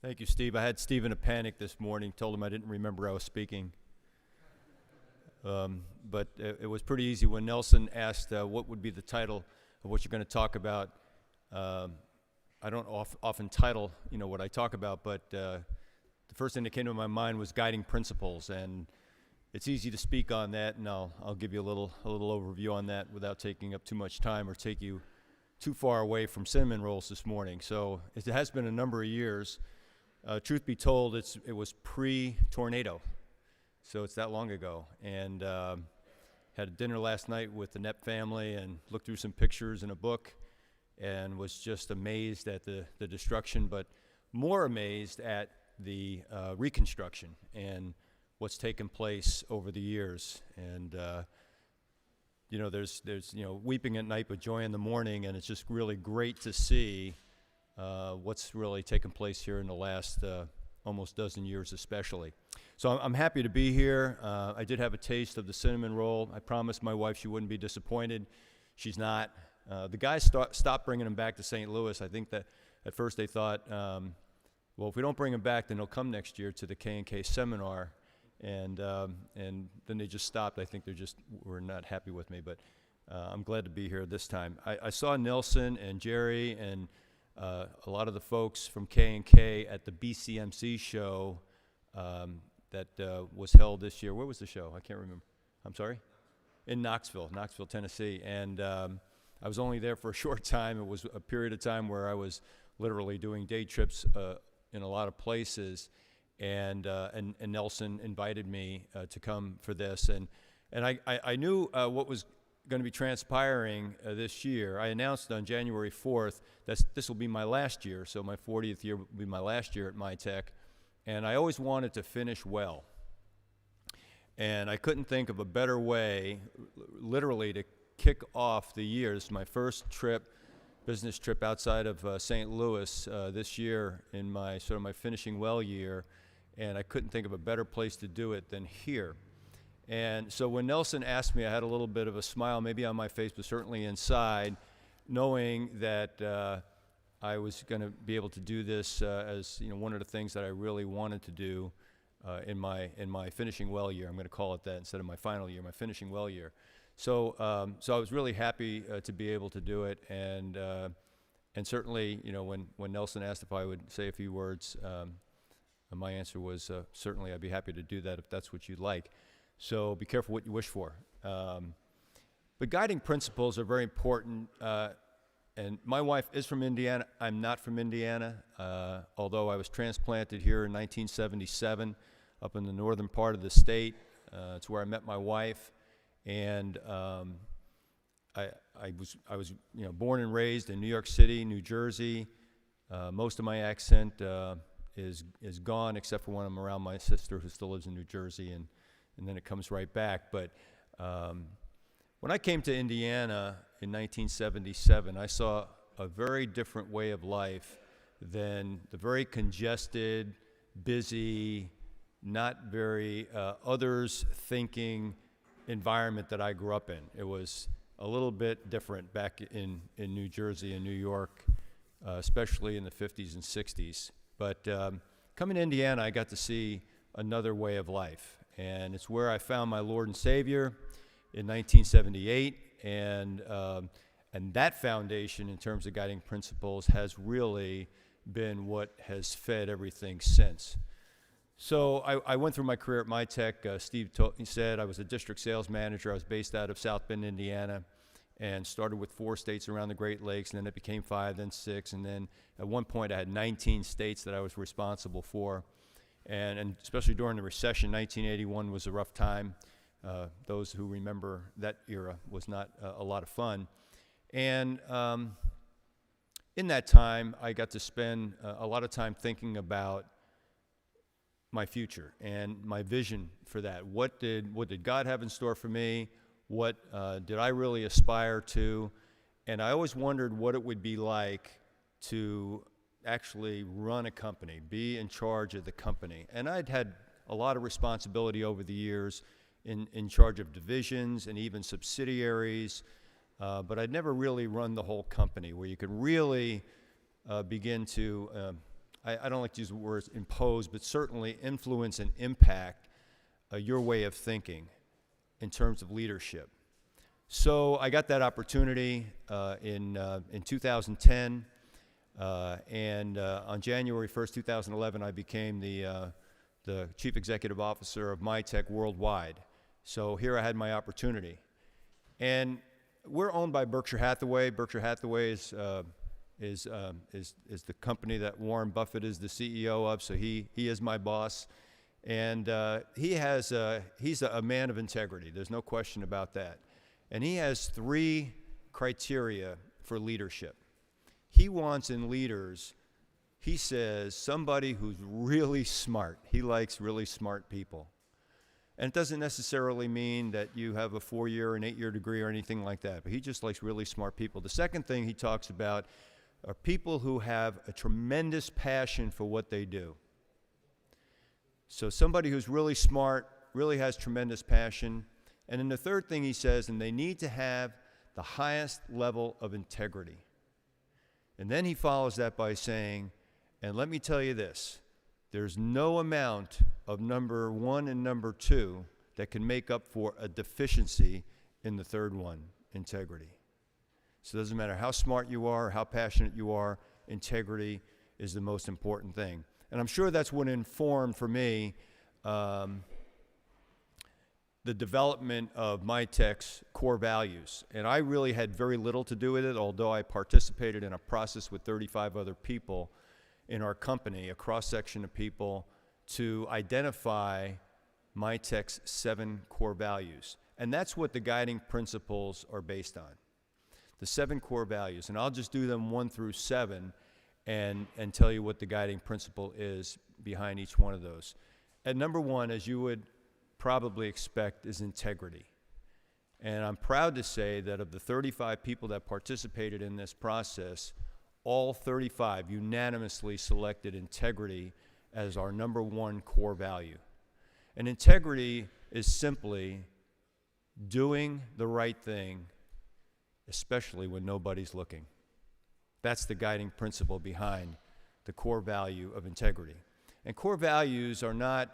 Thank you, Steve. I had Steve in a panic this morning, told him I didn't remember I was speaking. But it was pretty easy when Nelson asked what would be the title of what you're going to talk about. I don't often title, what I talk about, but the first thing that came to my mind was guiding principles, and it's easy to speak on that, and I'll give you a little overview on that without taking up too much time or take you too far away from cinnamon rolls this morning. So it has been a number of years. Truth be told, it was pre-tornado, so it's that long ago. And had a dinner last night with the Knepp family and looked through some pictures in a book and was just amazed at the destruction, but more amazed at the reconstruction and what's taken place over the years. And there's weeping at night but joy in the morning, and it's just really great to see what's really taken place here in the last almost dozen years especially. So I'm happy to be here. I did have a taste of the cinnamon roll. I promised my wife she wouldn't be disappointed. She's not. The guys stopped bringing them back to St. Louis. I think that at first they thought, well, if we don't bring them back, then they'll come next year to the K&K seminar. And then they just stopped. I think were not happy with me, but I'm glad to be here this time. I saw Nelson and Jerry and a lot of the folks from K&K at the BCMC show that was held this year. Where was the show? I can't remember. I'm sorry? In Knoxville, Tennessee. And I was only there for a short time. It was a period of time where I was literally doing day trips in a lot of places. And Nelson invited me to come for this. And I knew what was going to be transpiring this year. I announced on January 4th that this will be my last year, so my 40th year will be my last year at MyTech, and I always wanted to finish well. And I couldn't think of a better way, literally, to kick off the year. This is my first business trip outside of St. Louis this year in my finishing well year, and I couldn't think of a better place to do it than here. And so when Nelson asked me, I had a little bit of a smile, maybe on my face, but certainly inside, knowing that I was going to be able to do this as one of the things that I really wanted to do in my finishing well year. I'm going to call it that instead of my final year, my finishing well year. So I was really happy to be able to do it, and certainly when Nelson asked if I would say a few words, my answer was certainly I'd be happy to do that if that's what you'd like. So be careful what you wish for. But guiding principles are very important. And my wife is from Indiana. I'm not from Indiana, although I was transplanted here in 1977 up in the northern part of the state. It's where I met my wife. And I was born and raised in New York City, New Jersey. Most of my accent is gone, except for when I'm around my sister who still lives in New Jersey, and then it comes right back. But when I came to Indiana in 1977, I saw a very different way of life than the very congested, busy, not very others-thinking environment that I grew up in. It was a little bit different back in New Jersey and New York, especially in the 50s and 60s. But coming to Indiana, I got to see another way of life. And it's where I found my Lord and Savior in 1978. And that foundation, in terms of guiding principles, has really been what has fed everything since. So I went through my career at MyTech. Steve said I was a district sales manager. I was based out of South Bend, Indiana, and started with 4 states around the Great Lakes, and then it became 5, then 6, and then at one point I had 19 states that I was responsible for. And especially during the recession, 1981 was a rough time. Those who remember that era was not a lot of fun. And in that time, I got to spend a lot of time thinking about my future and my vision for that. What did God have in store for me? What did I really aspire to? And I always wondered what it would be like to actually run a company, be in charge of the company. And I'd had a lot of responsibility over the years in charge of divisions and even subsidiaries, but I'd never really run the whole company where you could really begin to I don't like to use the words impose, but certainly influence and impact your way of thinking in terms of leadership. So I got that opportunity in 2010, and on January 1st, 2011, I became the Chief Executive Officer of MyTech Worldwide. So here I had my opportunity. And we're owned by Berkshire Hathaway. Berkshire Hathaway is the company that Warren Buffett is the CEO of, so he is my boss. And he's a man of integrity. There's no question about that. And he has 3 criteria for leadership. He wants in leaders, he says, somebody who's really smart. He likes really smart people. And it doesn't necessarily mean that you have a 4-year or an 8-year degree or anything like that, but he just likes really smart people. The second thing he talks about are people who have a tremendous passion for what they do. So somebody who's really smart, really has tremendous passion. And then the third thing he says, and they need to have the highest level of integrity. And then he follows that by saying, and let me tell you this, there's no amount of number 1 and number 2 that can make up for a deficiency in the third one, integrity. So it doesn't matter how smart you are, how passionate you are, integrity is the most important thing. And I'm sure that's what informed for me the development of MyTech's core values. And I really had very little to do with it, although I participated in a process with 35 other people in our company, a cross-section of people, to identify MyTech's 7 core values. And that's what the guiding principles are based on, the 7 core values. And I'll just do them 1 through 7 and tell you what the guiding principle is behind each one of those. And number 1, as you would probably expect, is integrity. And I'm proud to say that of the 35 people that participated in this process, all 35 unanimously selected integrity as our number 1 core value. And integrity is simply doing the right thing, especially when nobody's looking. That's the guiding principle behind the core value of integrity. And core values are not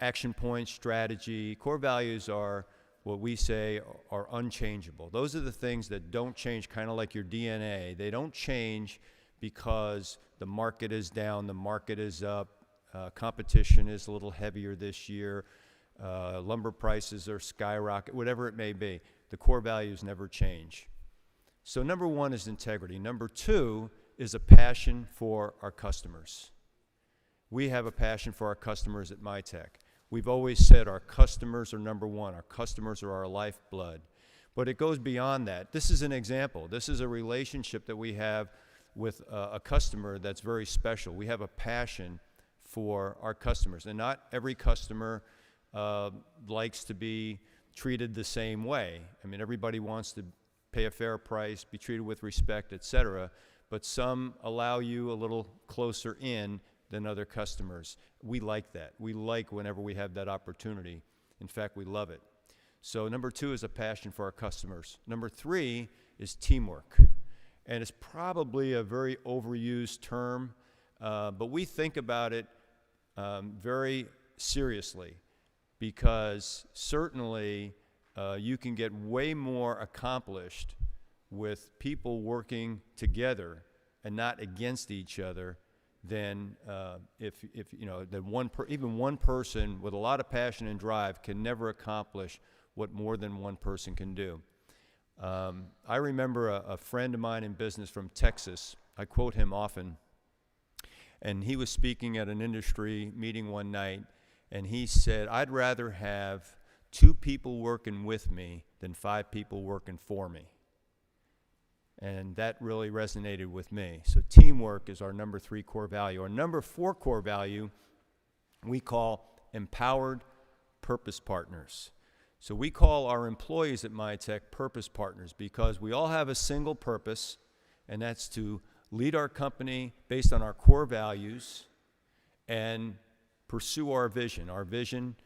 action points, strategy. Core values are what we say are unchangeable. Those are the things that don't change, kind of like your DNA. They don't change because the market is down, the market is up, competition is a little heavier this year, lumber prices are skyrocket, whatever it may be. The core values never change. So number 1 is integrity. Number 2 is a passion for our customers. We have a passion for our customers at MyTech. We've always said our customers are number 1. Our customers are our lifeblood. But it goes beyond that. This is an example. This is a relationship that we have with a customer that's very special. We have a passion for our customers. And not every customer likes to be treated the same way. I mean, everybody wants to pay a fair price, be treated with respect, etc. But some allow you a little closer in than other customers. We like that. We like whenever we have that opportunity. In fact, we love it. So number 2 is a passion for our customers. Number 3 is teamwork. And it's probably a very overused term, but we think about it very seriously, because certainly you can get way more accomplished with people working together and not against each other than if you know, even one person with a lot of passion and drive can never accomplish what more than one person can do. I remember a friend of mine in business from Texas. I quote him often. And he was speaking at an industry meeting one night, and he said, "I'd rather have 2 people working with me than 5 people working for me." And that really resonated with me. So teamwork is our number 3 core value. Our number 4 core value we call empowered purpose partners. So we call our employees at MyTech purpose partners, because we all have a single purpose, and that's to lead our company based on our core values and pursue our vision. Our vision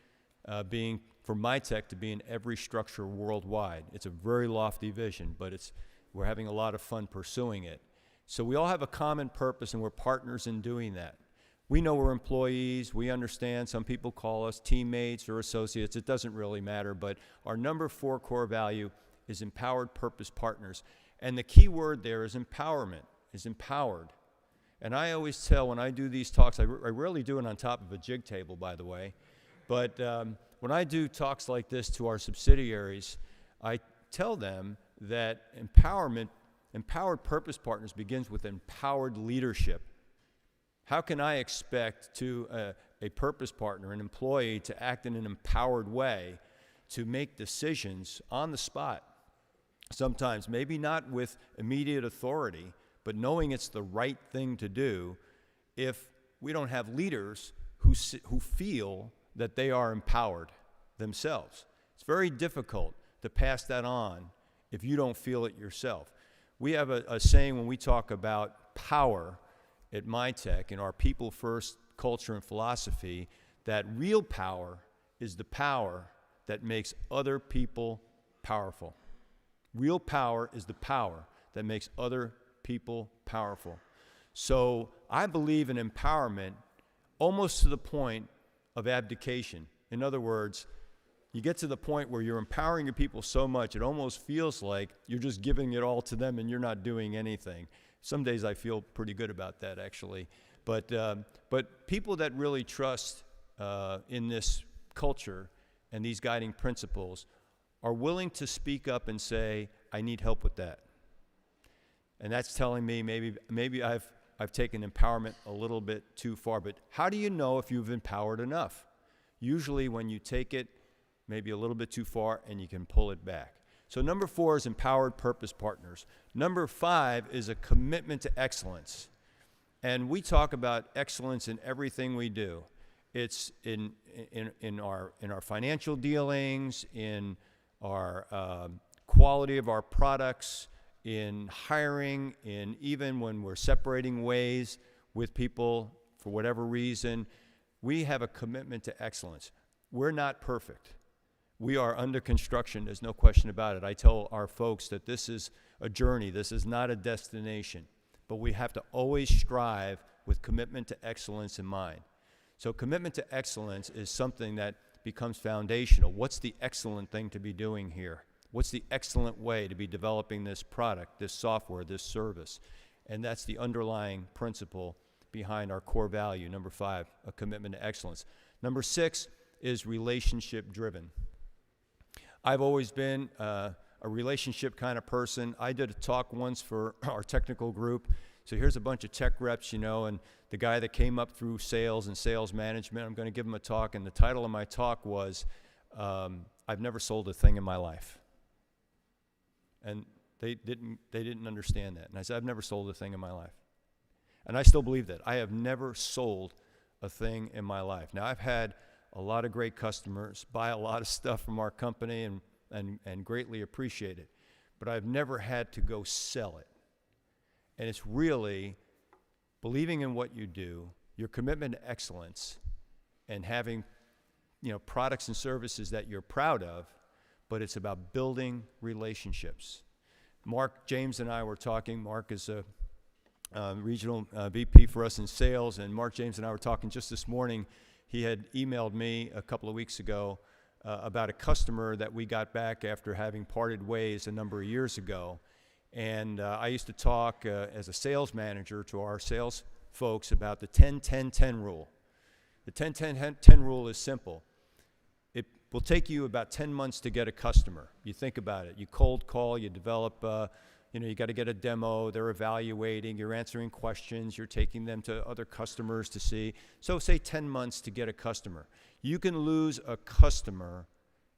being for MyTech to be in every structure worldwide. It's a very lofty vision, but we're having a lot of fun pursuing it. So we all have a common purpose, and we're partners in doing that. We know we're employees. We understand some people call us teammates or associates. It doesn't really matter. But our number 4 core value is empowered purpose partners. And the key word there is empowerment, is empowered. And I always tell when I do these talks, I rarely do it on top of a jig table, by the way. But when I do talks like this to our subsidiaries, I tell them that empowered purpose partners begins with empowered leadership. How can I expect a purpose partner, an employee, to act in an empowered way, to make decisions on the spot? Sometimes, maybe not with immediate authority, but knowing it's the right thing to do if we don't have leaders who feel that they are empowered themselves. It's very difficult to pass that on if you don't feel it yourself. We have a saying when we talk about power at MyTech in our people first culture and philosophy, that real power is the power that makes other people powerful. Real power is the power that makes other people powerful. So I believe in empowerment almost to the point of abdication. In other words, you get to the point where you're empowering your people so much, it almost feels like you're just giving it all to them and you're not doing anything. Some days I feel pretty good about that, actually. But people that really trust in this culture and these guiding principles are willing to speak up and say, I need help with that. And that's telling me maybe I've taken empowerment a little bit too far. But how do you know if you've empowered enough? Usually when you take it maybe a little bit too far and you can pull it back. So number 4 is empowered purpose partners. Number 5 is a commitment to excellence. And we talk about excellence in everything we do. It's in our financial dealings, in our quality of our products, in hiring, in even when we're separating ways with people for whatever reason. We have a commitment to excellence. We're not perfect. We are under construction, there's no question about it. I tell our folks that this is a journey, this is not a destination, but we have to always strive with commitment to excellence in mind. So commitment to excellence is something that becomes foundational. What's the excellent thing to be doing here? What's the excellent way to be developing this product, this software, this service? And that's the underlying principle behind our core value, number 5, a commitment to excellence. Number 6 is relationship driven. I've always been a relationship kind of person. I did a talk once for our technical group. So here's a bunch of tech reps, and the guy that came up through sales and sales management, I'm going to give him a talk, and the title of my talk was, I've never sold a thing in my life. And they didn't understand that. And I said, I've never sold a thing in my life. And I still believe that. I have never sold a thing in my life. Now, I've had a lot of great customers, buy a lot of stuff from our company and greatly appreciate it. But I've never had to go sell it. And it's really believing in what you do, your commitment to excellence, and having products and services that you're proud of, but it's about building relationships. Mark, James, and I were talking. Mark is a regional VP for us in sales, and Mark, James, and I were talking just this morning. He had emailed me a couple of weeks ago about a customer that we got back after having parted ways a number of years ago. And I used to talk as a sales manager to our sales folks about the 10-10-10 rule. The 10-10-10 rule is simple. It will take you about 10 months to get a customer. You think about it. You cold call, you develop, you got to get a demo, they're evaluating, you're answering questions, you're taking them to other customers to see. So say 10 months to get a customer. You can lose a customer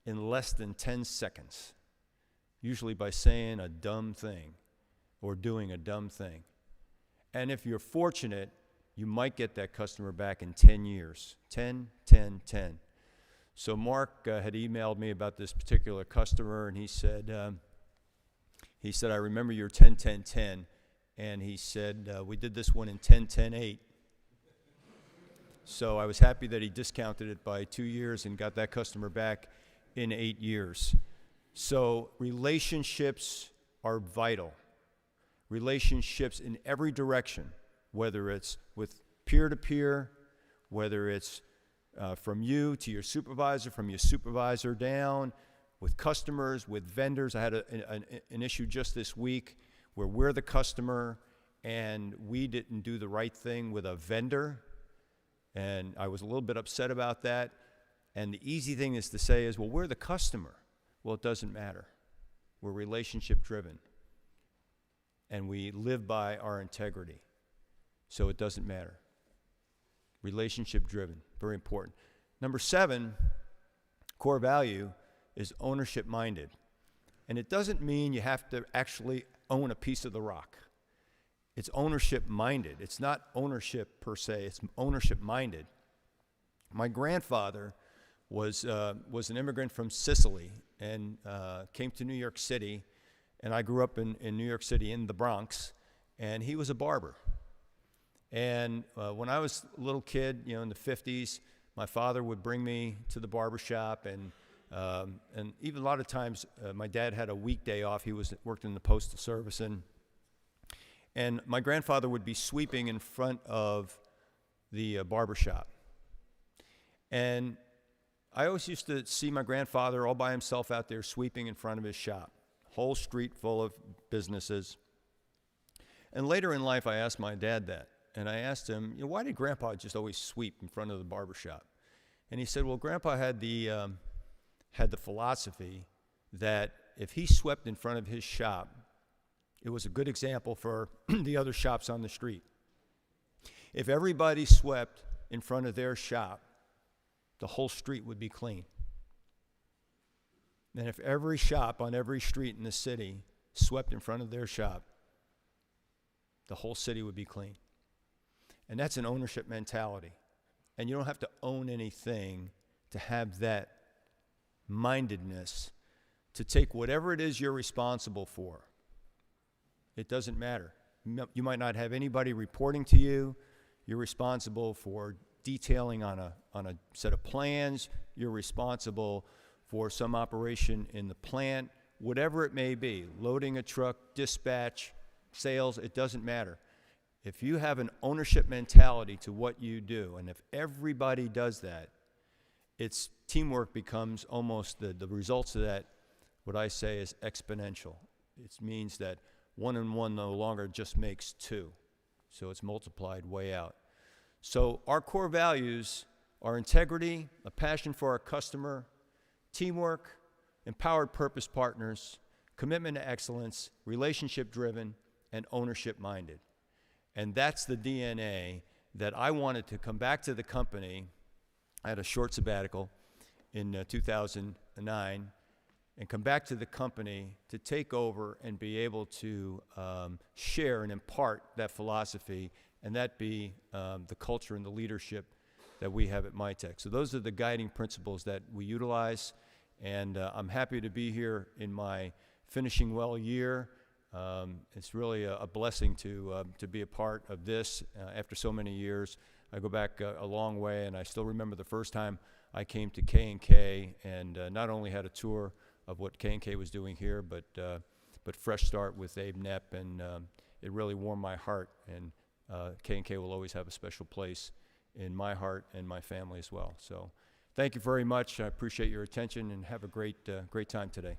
in less than 10 seconds, usually by saying a dumb thing or doing a dumb thing. And if you're fortunate, you might get that customer back in 10 years. 10, 10, 10. So Mark had emailed me about this particular customer, and he said, I remember your 10-10-10, and he said, we did this one in 10-10-8. So I was happy that he discounted it by 2 years and got that customer back in 8 years. So relationships are vital. Relationships in every direction, whether it's with peer-to-peer whether it's from you to your supervisor, from your supervisor down, with customers, with vendors. I had an issue just this week where we're the customer and we didn't do the right thing with a vendor, and I was a little bit upset about that. And the easy thing is to say is, well, we're the customer. Well, it doesn't matter. We're relationship driven, and we live by our integrity, so it doesn't matter. Relationship driven, very important. Number 7, core value is ownership minded. And it doesn't mean you have to actually own a piece of the rock. It's ownership minded. It's not ownership per se, it's ownership minded. My grandfather was an immigrant from Sicily and came to New York City, and I grew up in New York City in the Bronx, and he was a barber. And when I was a little kid, in the 50s, my father would bring me to the barber shop, and even a lot of times my dad had a weekday off. He worked in the postal service, and my grandfather would be sweeping in front of the barber shop. And I always used to see my grandfather all by himself out there sweeping in front of his shop, whole street full of businesses. And later in life, I asked my dad that. And I asked him, why did Grandpa just always sweep in front of the barber shop? And he said, well, Grandpa had the philosophy that if he swept in front of his shop, it was a good example for the other shops on the street. If everybody swept in front of their shop, the whole street would be clean. And if every shop on every street in the city swept in front of their shop, the whole city would be clean. And that's an ownership mentality. And you don't have to own anything to have that mindedness to take whatever it is you're responsible for. It doesn't matter. You might not have anybody reporting to you. You're responsible for detailing on a set of plans. You're responsible for some operation in the plant, whatever it may be, loading a truck, dispatch, sales, it doesn't matter. If you have an ownership mentality to what you do, and if everybody does that, it's teamwork becomes almost the results of that, what I say is exponential. It means that 1 and 1 no longer just makes 2. So it's multiplied way out. So our core values are integrity, a passion for our customer, teamwork, empowered purpose partners, commitment to excellence, relationship driven, and ownership minded. And that's the DNA that I wanted to come back to the company. I had a short sabbatical in 2009 and come back to the company to take over and be able to share and impart that philosophy, and that be the culture and the leadership that we have at Mitek. So those are the guiding principles that we utilize, and I'm happy to be here in my finishing well year. It's really a blessing to be a part of this after so many years. I go back a long way, and I still remember the first time I came to K&K and not only had a tour of what K&K was doing here, but fresh start with Abe Knepp, and it really warmed my heart. And K&K will always have a special place in my heart and my family as well. So thank you very much. I appreciate your attention, and have a great time today.